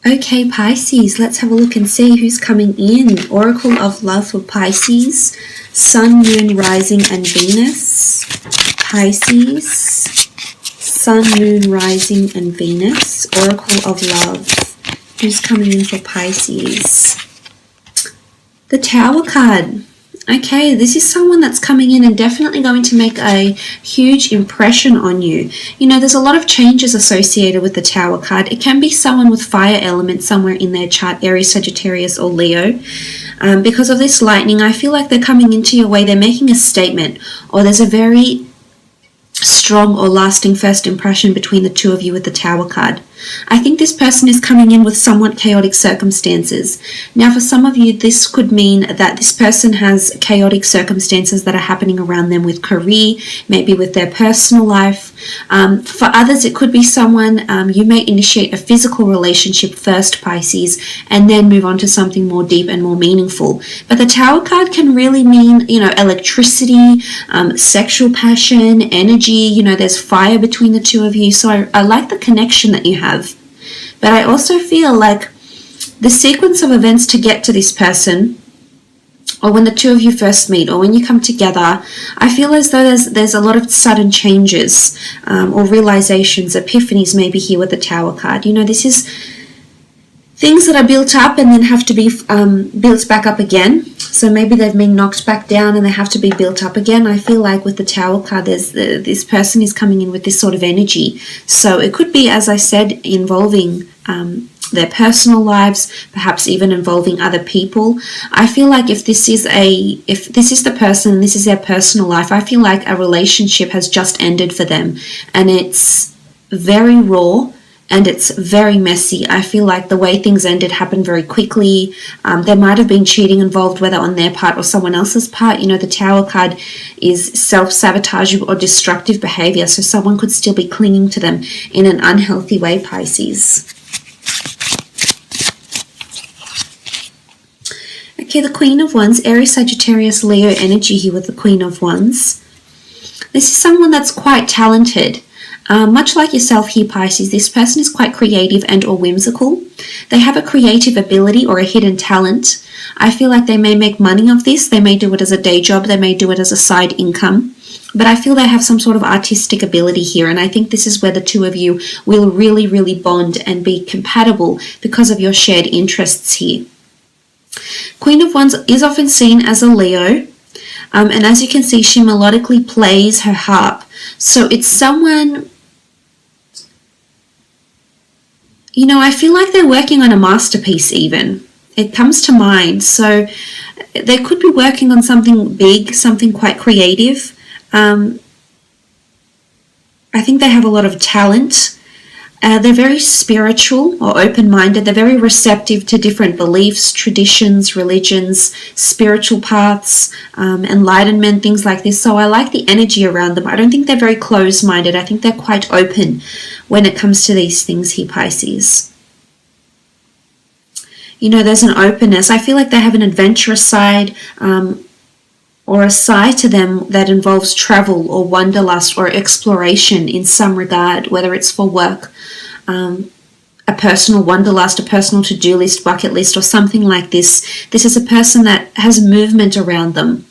Okay, Pisces, let's have a look and see who's coming in. Oracle of Love for Pisces, Sun, Moon, Rising, and Venus. Pisces, Sun, Moon, Rising, and Venus. Oracle of Love. Who's coming in for Pisces? The Tower card. Okay, this is someone that's coming in and definitely going to make a huge impression on you. You know, there's a lot of changes associated with the Tower card. It can be someone with fire element somewhere in their chart, Aries, Sagittarius, or Leo. Because of this lightning, I feel like they're coming into your way. They're making a statement, or there's a very strong or lasting first impression between the two of you with the Tower card. I think this person is coming in with somewhat chaotic circumstances. Now, for some of you, this could mean that this person has chaotic circumstances that are happening around them with career, maybe with their personal life. For others, it could be someone, you may initiate a physical relationship first, Pisces, and then move on to something more deep and more meaningful. But the Tower card can really mean, you know, electricity, sexual passion, energy, you know, there's fire between the two of you. So I like the connection that you have. But I also feel like the sequence of events to get to this person, or when the two of you first meet, or when you come together, I feel as though there's a lot of sudden changes or realizations, epiphanies maybe here with the Tower card. You know, this is things that are built up and then have to be built back up again. So maybe they've been knocked back down and they have to be built up again. I feel like with the Tower card, this person is coming in with this sort of energy. So it could be, as I said, involving their personal lives, perhaps even involving other people. I feel like if this is the person and this is their personal life, I feel like a relationship has just ended for them, and it's very raw. And it's very messy. I feel like the way things ended happened very quickly. There might have been cheating involved, whether on their part or someone else's part. You know, the Tower card is self-sabotage or destructive behavior. So someone could still be clinging to them in an unhealthy way, Pisces. Okay, the Queen of Wands, Aries, Sagittarius, Leo energy here with the Queen of Wands. This is someone that's quite talented. Much like yourself here, Pisces, this person is quite creative and or whimsical. They have a creative ability or a hidden talent. I feel like they may make money of this. They may do it as a day job. They may do it as a side income. But I feel they have some sort of artistic ability here. And I think this is where the two of you will really, really bond and be compatible because of your shared interests here. Queen of Wands is often seen as a Leo. And as you can see, she melodically plays her harp. So it's someone, you know, I feel like they're working on a masterpiece even. It comes to mind. So they could be working on something big, something quite creative. I think they have a lot of talent. They're very spiritual or open-minded. They're very receptive to different beliefs, traditions, religions, spiritual paths, enlightenment, things like this. So I like the energy around them. I don't think they're very closed-minded. I think they're quite open when it comes to these things here, Pisces. You know, there's an openness. I feel like they have an adventurous side, or a side to them that involves travel or wanderlust or exploration in some regard, whether it's for work, a personal wanderlust, a personal to-do list, bucket list, or something like this. This is a person that has movement around them.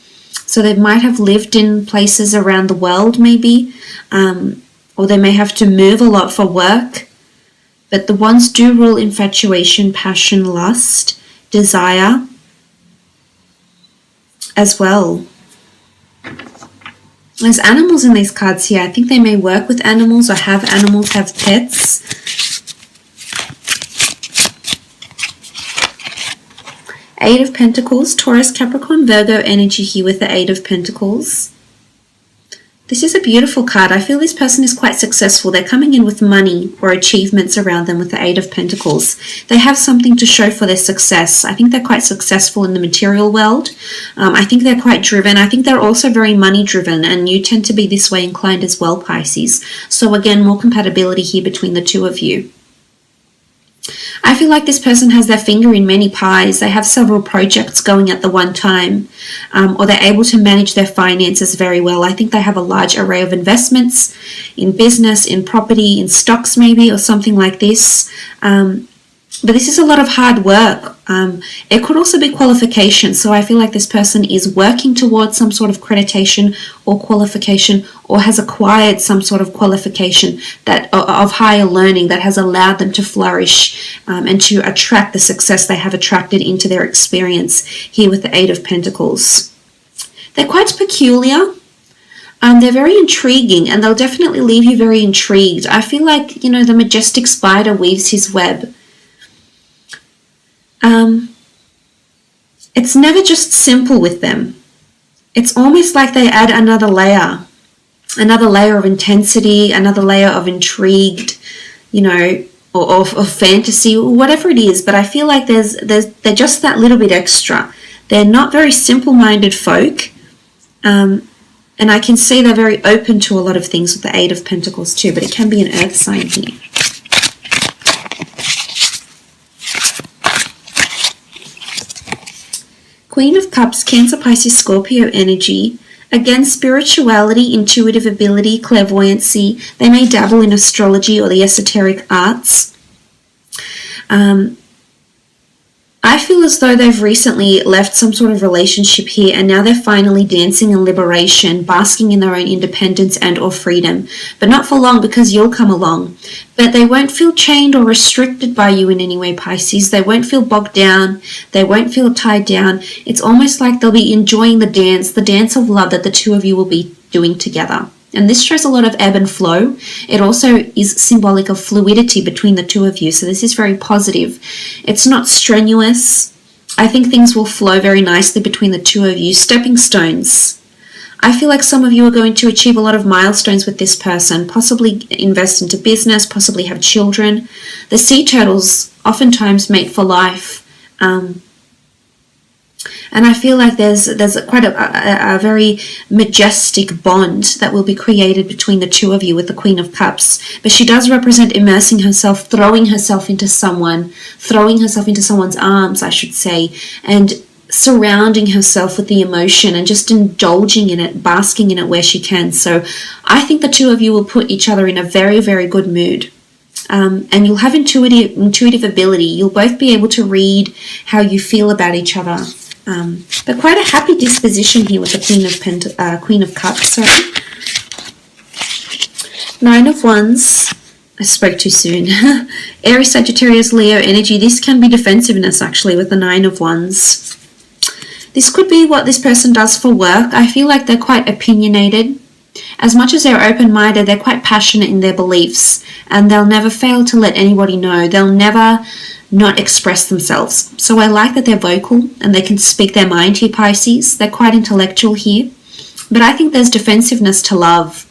So they might have lived in places around the world maybe, or they may have to move a lot for work. But the Wands do rule infatuation, passion, lust, desire, as well. There's animals in these cards here. I think they may work with animals or have animals, have pets. Eight of Pentacles, Taurus, Capricorn, Virgo energy here with the Eight of Pentacles. This is a beautiful card. I feel this person is quite successful. They're coming in with money or achievements around them with the Eight of Pentacles. They have something to show for their success. I think they're quite successful in the material world. I think they're quite driven. I think they're also very money driven, and you tend to be this way inclined as well, Pisces. So again, more compatibility here between the two of you. I feel like this person has their finger in many pies. They have several projects going at the one time, or they're able to manage their finances very well. I think they have a large array of investments in business, in property, in stocks maybe, or something like this. But this is a lot of hard work. It could also be qualification. So I feel like this person is working towards some sort of accreditation or qualification, or has acquired some sort of qualification that of higher learning that has allowed them to flourish and to attract the success they have attracted into their experience here with the Eight of Pentacles. They're quite peculiar. They're very intriguing, and they'll definitely leave you very intrigued. I feel like, you know, the majestic spider weaves his web. It's never just simple with them. It's almost like they add another layer of intensity, another layer of intrigued, you know, or fantasy, or whatever it is. But I feel like they're just that little bit extra. They're not very simple-minded folk, and I can see they're very open to a lot of things with the Eight of Pentacles too. But it can be an earth sign here. Queen of Cups, Cancer, Pisces, Scorpio energy. Again, spirituality, intuitive ability, clairvoyancy. They may dabble in astrology or the esoteric arts. I feel as though they've recently left some sort of relationship here, and now they're finally dancing in liberation, basking in their own independence and or freedom. But not for long, because you'll come along. But they won't feel chained or restricted by you in any way, Pisces. They won't feel bogged down. They won't feel tied down. It's almost like they'll be enjoying the dance of love that the two of you will be doing together. And this shows a lot of ebb and flow. It also is symbolic of fluidity between the two of you. So this is very positive. It's not strenuous. I think things will flow very nicely between the two of you. Stepping stones. I feel like some of you are going to achieve a lot of milestones with this person, possibly invest into business, possibly have children. The sea turtles oftentimes mate for life. And I feel like there's quite a very majestic bond that will be created between the two of you with the Queen of Cups. But she does represent immersing herself, throwing herself into someone's arms, I should say, and surrounding herself with the emotion and just indulging in it, basking in it where she can. So I think the two of you will put each other in a very, very good mood. And you'll have intuitive ability. You'll both be able to read how you feel about each other. But quite a happy disposition here with the Queen of Cups. Sorry. Nine of Wands. I spoke too soon. Aries, Sagittarius, Leo energy. This can be defensiveness actually with the Nine of Wands. This could be what this person does for work. I feel like they're quite opinionated. As much as they're open-minded, they're quite passionate in their beliefs, and they'll never fail to let anybody know. They'll never not express themselves. So I like that they're vocal and they can speak their mind here, Pisces. They're quite intellectual here. But I think there's defensiveness to love.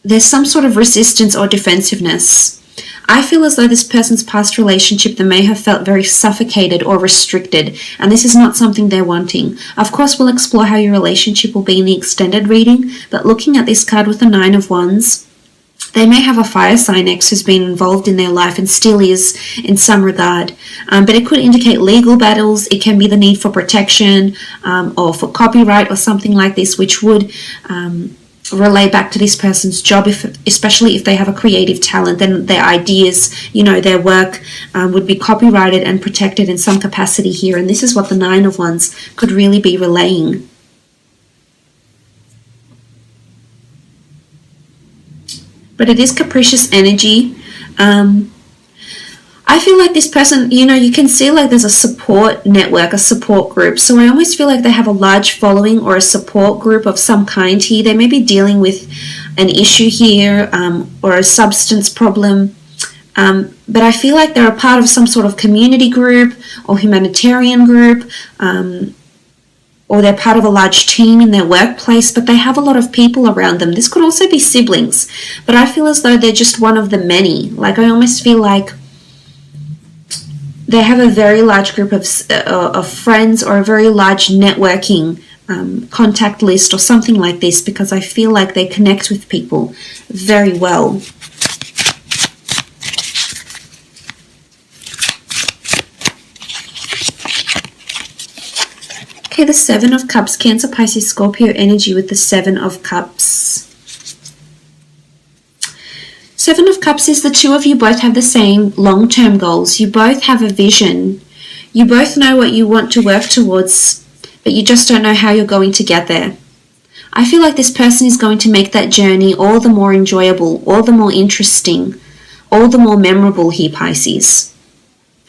There's some sort of resistance or defensiveness. I feel as though this person's past relationship, they may have felt very suffocated or restricted, and this is not something they're wanting. Of course, we'll explore how your relationship will be in the extended reading, but looking at this card with the Nine of Wands, they may have a fire sign ex who's been involved in their life and still is in some regard. But it could indicate legal battles. It can be the need for protection or for copyright or something like this, which would relay back to this person's job, especially if they have a creative talent. Then their ideas, their work would be copyrighted and protected in some capacity here. And this is what the Nine of Wands could really be relaying. But it is capricious energy. I feel like this person, you can see like there's a support network, a support group. So I almost feel like they have a large following or a support group of some kind here. They may be dealing with an issue here or a substance problem. But I feel like they're a part of some sort of community group or humanitarian group, or they're part of a large team in their workplace, but they have a lot of people around them. This could also be siblings, but I feel as though they're just one of the many. Like I almost feel like they have a very large group of friends or a very large networking contact list or something like this, because I feel like they connect with people very well. Okay, the Seven of Cups, Cancer, Pisces, Scorpio energy with the Seven of Cups. So Seven of Cups is the two of you both have the same long-term goals. You both have a vision. You both know what you want to work towards, but you just don't know how you're going to get there. I feel like this person is going to make that journey all the more enjoyable, all the more interesting, all the more memorable here, Pisces.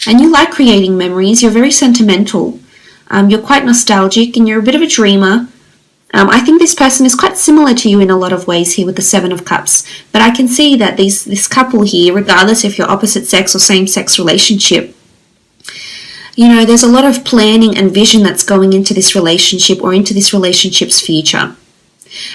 And you like creating memories. You're very sentimental. You're quite nostalgic and you're a bit of a dreamer. I think this person is quite similar to you in a lot of ways here with the Seven of Cups. But I can see that this couple here, regardless if you're opposite sex or same-sex relationship, you know, there's a lot of planning and vision that's going into this relationship or into this relationship's future.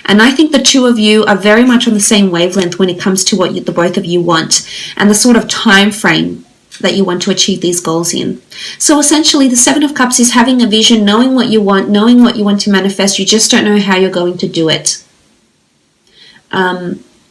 And I think the two of you are very much on the same wavelength when it comes to what the both of you want and the sort of time frame that you want to achieve these goals in. So essentially, the Seven of Cups is having a vision, knowing what you want to manifest. You just don't know how you're going to do it.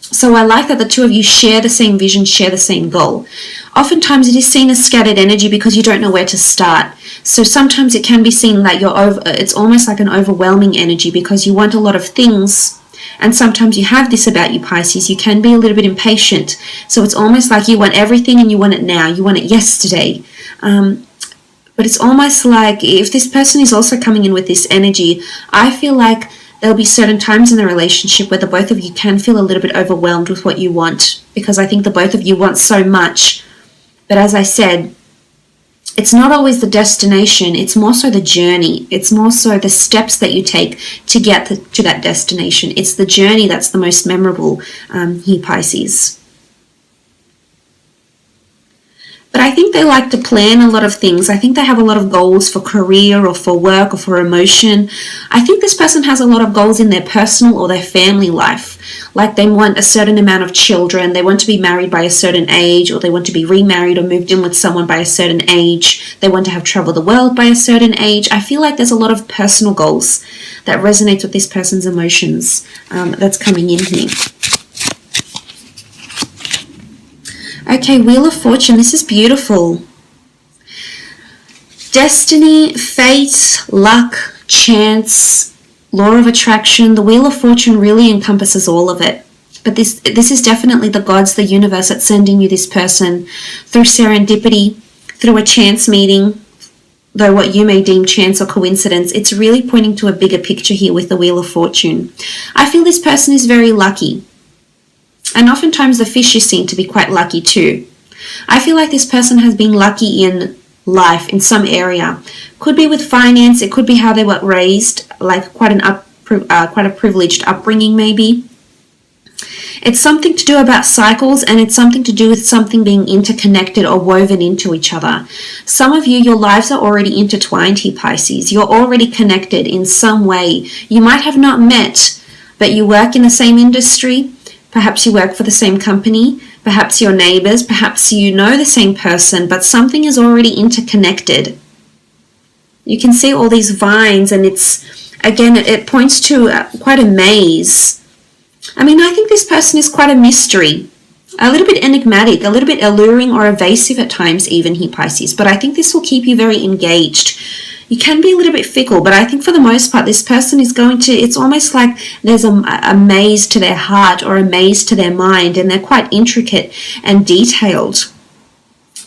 So I like that the two of you share the same vision, share the same goal. Oftentimes it is seen as scattered energy because you don't know where to start. So sometimes it can be seen that it's almost like an overwhelming energy because you want a lot of things. And sometimes you have this about you, Pisces. You can be a little bit impatient. So it's almost like you want everything and you want it now. You want it yesterday. But it's almost like if this person is also coming in with this energy, I feel like there'll be certain times in the relationship where the both of you can feel a little bit overwhelmed with what you want, because I think the both of you want so much. But as I said, it's not always the destination, it's more so the journey. It's more so the steps that you take to get to that destination. It's the journey that's the most memorable here, Pisces. But I think they like to plan a lot of things. I think they have a lot of goals for career or for work or for emotion. I think this person has a lot of goals in their personal or their family life. Like they want a certain amount of children, they want to be married by a certain age, or they want to be remarried or moved in with someone by a certain age. They want to have traveled the world by a certain age. I feel like there's a lot of personal goals that resonate with this person's emotions that's coming in here. Okay, Wheel of Fortune, this is beautiful. Destiny, fate, luck, chance, law of attraction. The Wheel of Fortune really encompasses all of it. But this is definitely the gods, the universe that's sending you this person through serendipity, through a chance meeting, though what you may deem chance or coincidence. It's really pointing to a bigger picture here with the Wheel of Fortune. I feel this person is very lucky. And oftentimes the fishes seem to be quite lucky too. I feel like this person has been lucky in life in some area. Could be with finance, it could be how they were raised, like quite a privileged upbringing maybe. It's something to do about cycles, and it's something to do with something being interconnected or woven into each other. Some of you, your lives are already intertwined here, Pisces. You're already connected in some way. You might have not met, but you work in the same industry. Perhaps you work for the same company, perhaps you're neighbors, perhaps you know the same person, but something is already interconnected. You can see all these vines, and it points to quite a maze. I mean, I think this person is quite a mystery, a little bit enigmatic, a little bit alluring or evasive at times even here, Pisces, but I think this will keep you very engaged. You can be a little bit fickle, but I think for the most part, this person is it's almost like there's a maze to their heart or a maze to their mind, and they're quite intricate and detailed.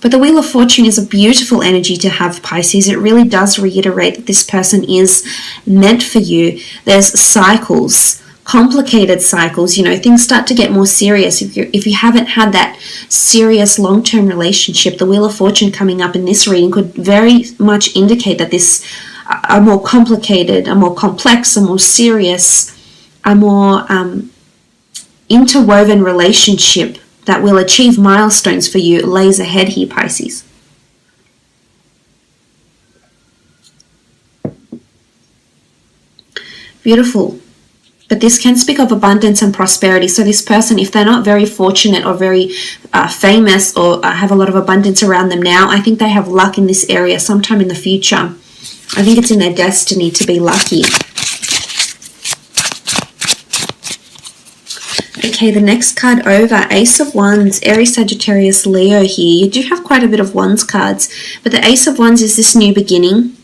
But the Wheel of Fortune is a beautiful energy to have, Pisces. It really does reiterate that this person is meant for you. There's cycles, complicated cycles, you know, things start to get more serious. If you haven't had that serious long-term relationship, the Wheel of Fortune coming up in this reading could very much indicate that this a more complicated, a more complex, a more serious, a more interwoven relationship that will achieve milestones for you lays ahead here, Pisces. Beautiful. But this can speak of abundance and prosperity. So this person, if they're not very fortunate or very famous or have a lot of abundance around them now, I think they have luck in this area sometime in the future. I think it's in their destiny to be lucky. Okay, the next card over, Ace of Wands, Aries, Sagittarius, Leo here. You do have quite a bit of Wands cards, but the Ace of Wands is this new beginning.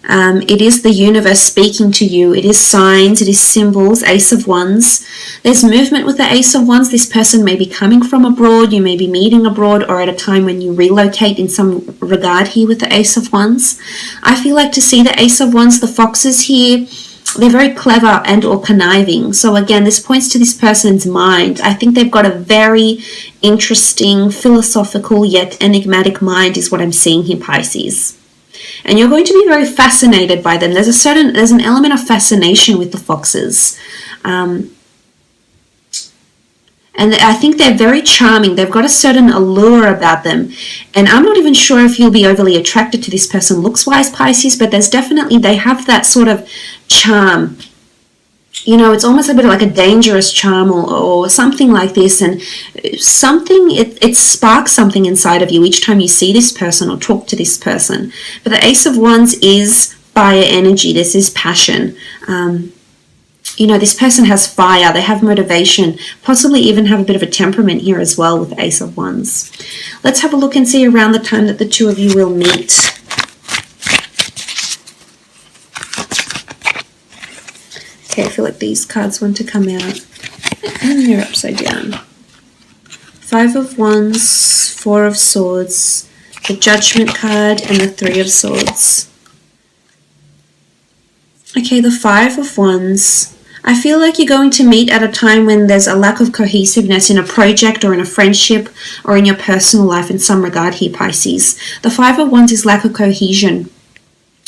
It is the universe speaking to you. It is signs, it is symbols, Ace of Wands. There's movement with the Ace of Wands. This person may be coming from abroad. You may be meeting abroad or at a time when you relocate in some regard here with the Ace of Wands. I feel like to see the Ace of Wands, the foxes here, they're very clever and or conniving. So again, this points to this person's mind. I think they've got a very interesting, philosophical yet enigmatic mind is what I'm seeing here, Pisces. And you're going to be very fascinated by them. There's an element of fascination with the foxes. And I think they're very charming. They've got a certain allure about them. And I'm not even sure if you'll be overly attracted to this person looks-wise, Pisces, but there's definitely, they have that sort of charm. You know, it's almost a bit like a dangerous charm or something like this. And something, it sparks something inside of you each time you see this person or talk to this person. But the Ace of Wands is fire energy. This is passion. You know, this person has fire, they have motivation, possibly even have a bit of a temperament here as well with the Ace of Wands. Let's have a look and see around the time that the two of you will meet. Okay, I feel like these cards want to come out. And they're upside down. 5 of Wands, 4 of Swords, the Judgment card, and the 3 of Swords. Okay, the 5 of Wands. I feel like you're going to meet at a time when there's a lack of cohesiveness in a project or in a friendship or in your personal life in some regard here, Pisces. The 5 of Wands is lack of cohesion.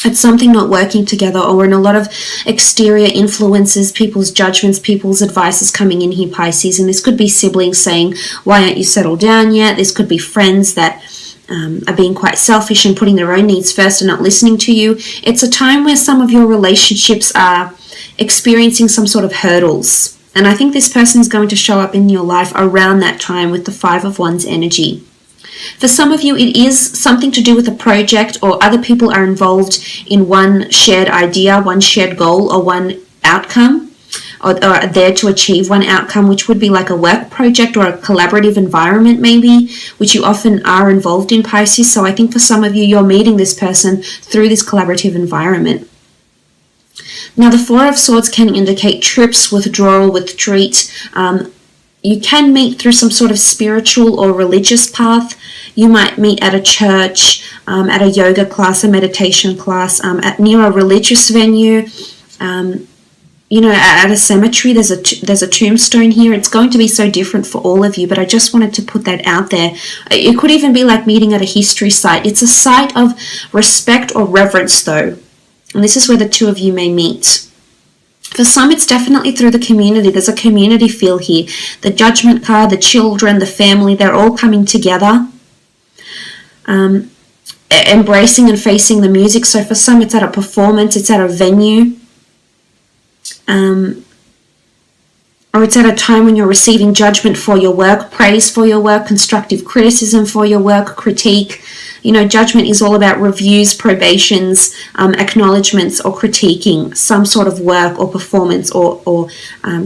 It's something not working together, or in a lot of exterior influences, people's judgments, people's advices coming in here, Pisces. And this could be siblings saying, why aren't you settled down yet? This could be friends that are being quite selfish and putting their own needs first and not listening to you. It's a time where some of your relationships are experiencing some sort of hurdles. And I think this person is going to show up in your life around that time with the 5 of Wands energy. For some of you, it is something to do with a project, or other people are involved in one shared idea, one shared goal, or one outcome, or are there to achieve one outcome, which would be like a work project or a collaborative environment maybe, which you often are involved in, Pisces. So I think for some of you, you're meeting this person through this collaborative environment. Now, the 4 of Swords can indicate trips, withdrawal, retreat. You can meet through some sort of spiritual or religious path. You might meet at a church, at a yoga class, a meditation class, near a religious venue. You know, at a cemetery. There's a tombstone here. It's going to be so different for all of you, but I just wanted to put that out there. It could even be like meeting at a history site. It's a site of respect or reverence, though. And this is where the two of you may meet. For some, it's definitely through the community. There's a community feel here. The Judgment card, the children, the family, they're all coming together. Embracing and facing the music. So for some, it's at a performance, it's at a venue. Or it's at a time when you're receiving judgment for your work, praise for your work, constructive criticism for your work, critique. You know, judgment is all about reviews, probations, acknowledgements, or critiquing some sort of work or performance or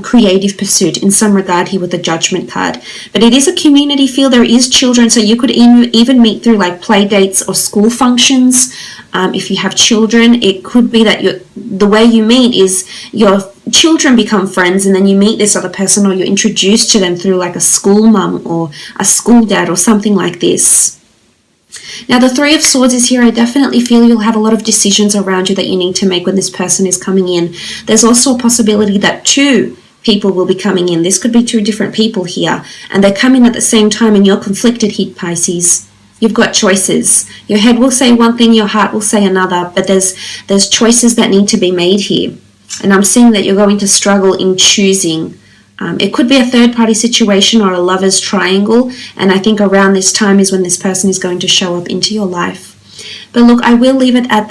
creative pursuit in some regard here with the Judgment card. But it is a community feel. There is children, so you could even meet through like play dates or school functions. If you have children, it could be that the way you meet is your children become friends, and then you meet this other person, or you're introduced to them through like a school mum or a school dad or something like this. Now, the 3 of Swords is here. I definitely feel you'll have a lot of decisions around you that you need to make when this person is coming in. There's also a possibility that 2 people will be coming in. This could be 2 different people here, and they come in at the same time, and you're conflicted here, Pisces. You've got choices. Your head will say one thing, your heart will say another, but there's choices that need to be made here. And I'm seeing that you're going to struggle in choosing. It could be a third-party situation or a lover's triangle, and I think around this time is when this person is going to show up into your life. But look, I will leave it at that.